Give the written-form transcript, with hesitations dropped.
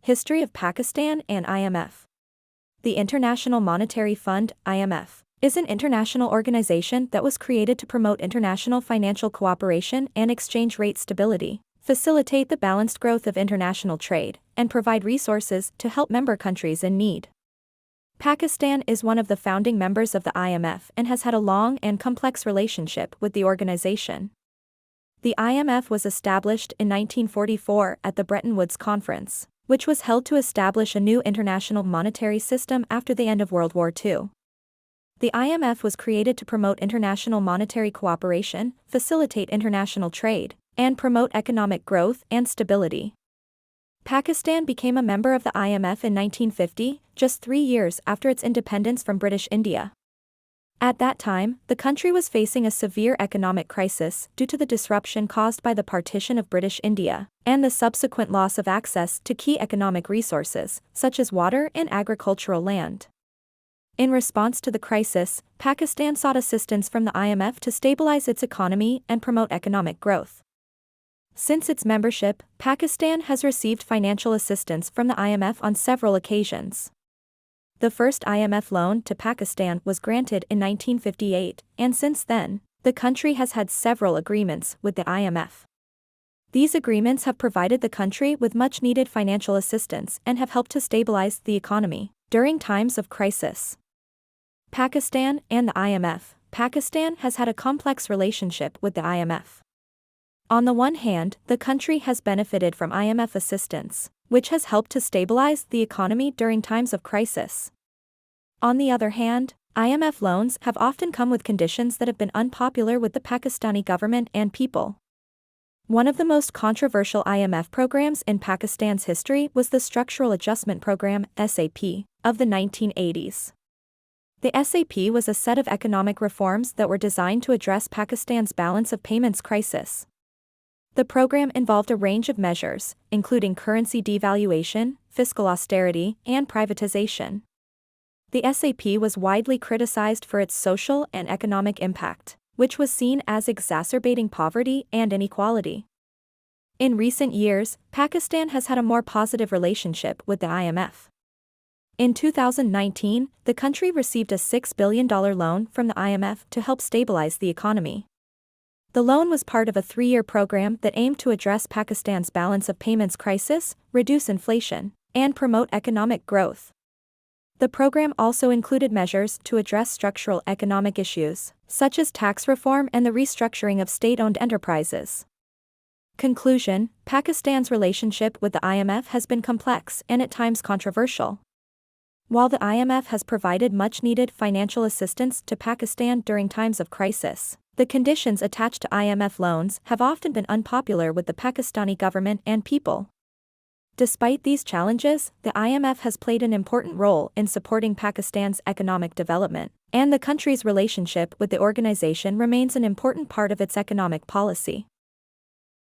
History of Pakistan and IMF. The International Monetary Fund, IMF, is an international organization that was created to promote international financial cooperation and exchange rate stability, facilitate the balanced growth of international trade, and provide resources to help member countries in need. Pakistan is one of the founding members of the IMF and has had a long and complex relationship with the organization. The IMF was established in 1944 at the Bretton Woods Conference, which was held to establish a new international monetary system after the end of World War II. The IMF was created to promote international monetary cooperation, facilitate international trade, and promote economic growth and stability. Pakistan became a member of the IMF in 1950, just 3 years after its independence from British India. At that time, the country was facing a severe economic crisis due to the disruption caused by the partition of British India, and the subsequent loss of access to key economic resources, such as water and agricultural land. In response to the crisis, Pakistan sought assistance from the IMF to stabilize its economy and promote economic growth. Since its membership, Pakistan has received financial assistance from the IMF on several occasions. The first IMF loan to Pakistan was granted in 1958, and since then, the country has had several agreements with the IMF. These agreements have provided the country with much-needed financial assistance and have helped to stabilize the economy during times of crisis. Pakistan and the IMF. Pakistan has had a complex relationship with the IMF. On the one hand, the country has benefited from IMF assistance, which has helped to stabilize the economy during times of crisis. On the other hand, IMF loans have often come with conditions that have been unpopular with the Pakistani government and people. One of the most controversial IMF programs in Pakistan's history was the Structural Adjustment Program, SAP, of the 1980s. The SAP was a set of economic reforms that were designed to address Pakistan's balance of payments crisis. The program involved a range of measures, including currency devaluation, fiscal austerity, and privatization. The SAP was widely criticized for its social and economic impact, which was seen as exacerbating poverty and inequality. In recent years, Pakistan has had a more positive relationship with the IMF. In 2019, the country received a $6 billion loan from the IMF to help stabilize the economy. The loan was part of a 3-year program that aimed to address Pakistan's balance of payments crisis, reduce inflation, and promote economic growth. The program also included measures to address structural economic issues, such as tax reform and the restructuring of state-owned enterprises. Conclusion: Pakistan's relationship with the IMF has been complex and at times controversial. While the IMF has provided much-needed financial assistance to Pakistan during times of crisis, the conditions attached to IMF loans have often been unpopular with the Pakistani government and people. Despite these challenges, the IMF has played an important role in supporting Pakistan's economic development, and the country's relationship with the organization remains an important part of its economic policy.